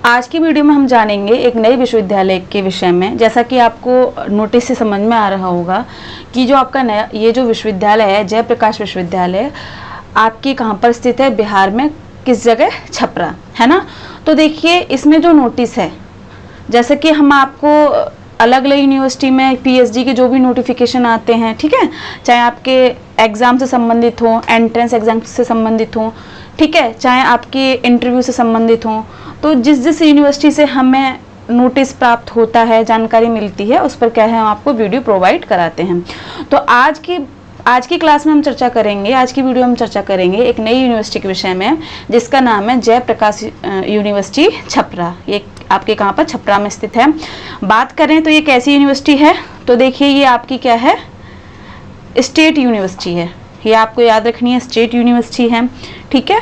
आज की वीडियो में हम जानेंगे एक नए विश्वविद्यालय के विषय में। जैसा कि आपको नोटिस से समझ में आ रहा होगा कि जो आपका नया ये जो विश्वविद्यालय है जयप्रकाश विश्वविद्यालय आपकी कहाँ पर स्थित है, बिहार में किस जगह, छपरा, है ना। तो देखिए इसमें जो नोटिस है, जैसे कि हम आपको अलग अलग यूनिवर्सिटी में पीएचडी के जो भी नोटिफिकेशन आते हैं, ठीक है, चाहे आपके एग्ज़ाम से संबंधित हो, एंट्रेंस एग्ज़ाम से संबंधित हो, ठीक है, चाहे आपके इंटरव्यू से संबंधित हो, तो जिस जिस यूनिवर्सिटी से हमें नोटिस प्राप्त होता है, जानकारी मिलती है, उस पर क्या है हम आपको वीडियो प्रोवाइड कराते हैं। तो आज की क्लास में हम चर्चा करेंगे, आज की वीडियो में चर्चा करेंगे एक नई यूनिवर्सिटी के विषय में जिसका नाम है जयप्रकाश यूनिवर्सिटी छपरा। ये आपके कहाँ पर, छपरा में स्थित है। बात करें तो ये कैसी यूनिवर्सिटी है, तो देखिए ये आपकी क्या है, स्टेट यूनिवर्सिटी है। ये आपको याद रखनी है, स्टेट यूनिवर्सिटी है, ठीक है।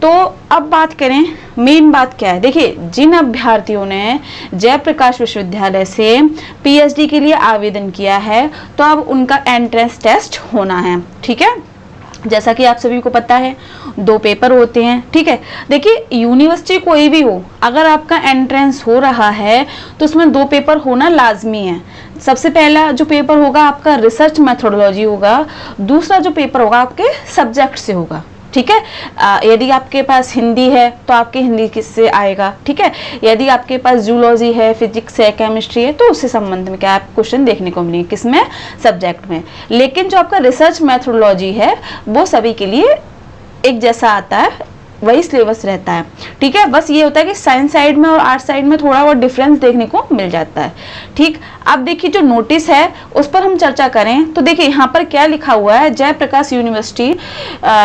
तो अब बात करें, मेन बात क्या है, देखिए जिन अभ्यर्थियों ने जयप्रकाश विश्वविद्यालय से पीएचडी के लिए आवेदन किया है तो अब उनका एंट्रेंस टेस्ट होना है, ठीक है। जैसा कि आप सभी को पता है 2 पेपर होते हैं, ठीक है। देखिए यूनिवर्सिटी कोई भी हो, अगर आपका एंट्रेंस हो रहा है तो उसमें 2 पेपर होना लाजमी है। सबसे पहला जो पेपर होगा आपका रिसर्च मेथोडोलॉजी होगा, दूसरा जो पेपर होगा आपके सब्जेक्ट से होगा, ठीक है। यदि आपके पास हिंदी है तो आपके हिंदी किससे आएगा, ठीक है। यदि आपके पास जूलॉजी है, फिजिक्स है, केमिस्ट्री है, तो उससे संबंध में क्या आप क्वेश्चन देखने को मिलेंगे, किसमें, सब्जेक्ट में। लेकिन जो आपका रिसर्च मेथोडोलॉजी है वो सभी के लिए एक जैसा आता है, वही सिलेबस रहता है, ठीक है। बस ये होता है कि साइंस साइड में और आर्ट साइड में थोड़ा बहुत डिफरेंस देखने को मिल जाता है, ठीक। अब देखिए जो नोटिस है उस पर हम चर्चा करें तो देखिए यहाँ पर क्या लिखा हुआ है, जयप्रकाश यूनिवर्सिटी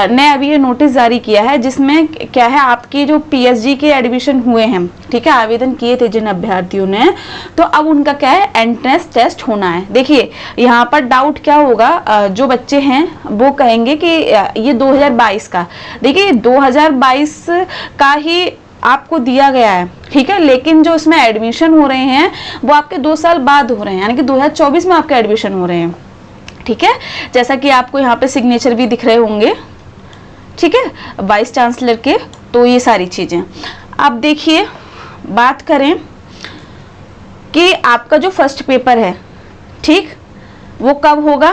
ने अभी ये नोटिस जारी किया है जिसमें क्या है, आपकी जो पीएचडी के एडमिशन हुए हैं, ठीक है, आवेदन किए थे जिन अभ्यर्थियों ने, तो अब उनका क्या है, एंट्रेंस टेस्ट होना है। देखिए यहाँ पर डाउट क्या होगा, जो बच्चे हैं वो कहेंगे कि ये 2022 का, देखिए 2022 का ही आपको दिया गया है, ठीक है, लेकिन जो इसमें एडमिशन हो रहे हैं वो आपके 2 साल बाद हो रहे हैं, यानी कि 2024 में आपके एडमिशन हो रहे हैं, ठीक है। जैसा कि आपको यहाँ पे सिग्नेचर भी दिख रहे होंगे, ठीक है, वाइस चांसलर के। तो ये सारी चीजें अब देखिए, बात करें कि आपका जो फर्स्ट पेपर है, ठीक, वो कब होगा,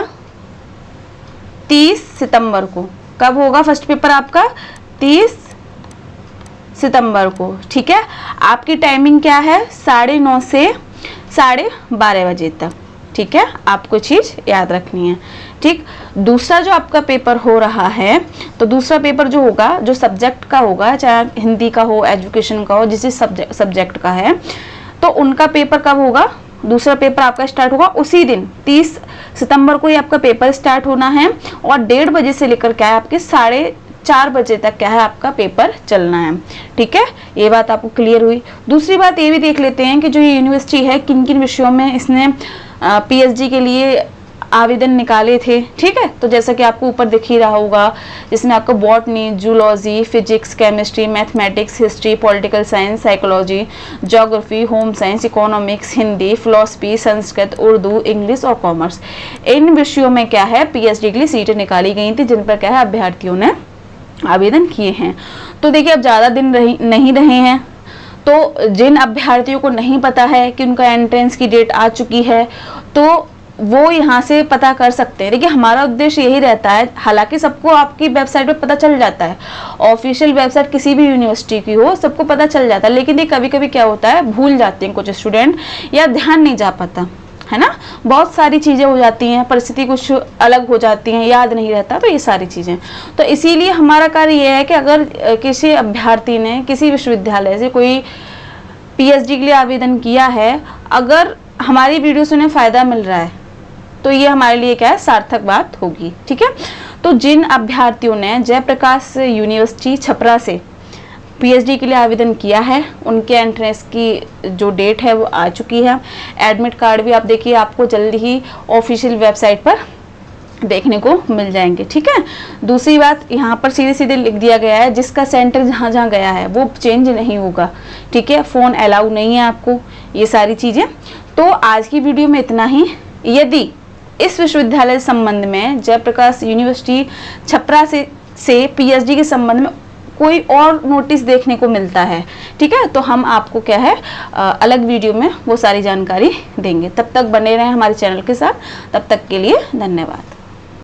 30 सितंबर को। कब होगा फर्स्ट पेपर आपका, 30 सितंबर को, ठीक है। आपकी टाइमिंग क्या है, 9:30 से 12:30 बजे तक, ठीक है, आपको चीज याद रखनी है, ठीक। दूसरा जो आपका पेपर हो रहा है, तो दूसरा पेपर जो होगा, जो सब्जेक्ट का होगा, चाहे हिंदी का हो, एजुकेशन का हो, जिस सब्जेक्ट का है, तो उनका पेपर कब होगा, दूसरा पेपर आपका स्टार्ट होगा उसी दिन 30 सितंबर को ही आपका पेपर स्टार्ट होना है और 1:30 बजे से लेकर क्या है, आपके 4:30 बजे तक क्या है आपका पेपर चलना है, ठीक है। ये बात आपको क्लियर हुई। दूसरी बात ये भी देख लेते हैं कि जो ये यूनिवर्सिटी है किन किन विषयों में इसने पीएचडी के लिए आवेदन निकाले थे, ठीक है। तो जैसा कि आपको ऊपर दिख ही रहा होगा, जिसमें आपको botany, zoology, physics, chemistry, mathematics, history, political science, psychology, geography, home science, economics, Hindi, philosophy, Sanskrit, Urdu, English और कॉमर्स, इन विषयों में क्या है पीएचडी के लिए सीटें निकाली गई थी, जिन पर क्या है अभ्यर्थियों ने आवेदन किए हैं। तो देखिए अब ज़्यादा दिन नहीं रहे हैं, तो जिन अभ्यर्थियों को नहीं पता है कि उनका एंट्रेंस की डेट आ चुकी है तो वो यहाँ से पता कर सकते हैं। देखिए हमारा उद्देश्य यही रहता है, हालांकि सबको आपकी वेबसाइट पे पता चल जाता है, ऑफिशियल वेबसाइट किसी भी यूनिवर्सिटी की हो सबको पता चल जाता है, लेकिन ये कभी कभी क्या होता है, भूल जाते हैं कुछ स्टूडेंट या ध्यान नहीं जा पाता, है ना। बहुत सारी चीज़ें हो जाती हैं, परिस्थिति कुछ अलग हो जाती हैं, याद नहीं रहता, तो ये सारी चीज़ें। तो इसीलिए हमारा कार्य ये है कि अगर किसी अभ्यर्थी ने किसी विश्वविद्यालय से कोई पीएचडी के लिए आवेदन किया है, अगर हमारी वीडियो से उन्हें फ़ायदा मिल रहा है तो ये हमारे लिए क्या है, सार्थक बात होगी, ठीक है। तो जिन अभ्यर्थियों ने जयप्रकाश यूनिवर्सिटी छपरा से पीएचडी के लिए आवेदन किया है, उनके एंट्रेंस की जो डेट है वो आ चुकी है। एडमिट कार्ड भी आप देखिए आपको जल्दी ही ऑफिशियल वेबसाइट पर देखने को मिल जाएंगे, ठीक है। दूसरी बात यहाँ पर सीधे सीधे लिख दिया गया है, जिसका सेंटर जहाँ जहाँ गया है वो चेंज नहीं होगा, ठीक है, फ़ोन अलाउ नहीं है आपको, ये सारी चीज़ें। तो आज की वीडियो में इतना ही। यदि इस विश्वविद्यालय संबंध में, जयप्रकाश यूनिवर्सिटी छपरा से पीएचडी के संबंध में कोई और नोटिस देखने को मिलता है, ठीक है, तो हम आपको क्या है अलग वीडियो में वो सारी जानकारी देंगे। तब तक बने रहें हमारे चैनल के साथ, तब तक के लिए धन्यवाद।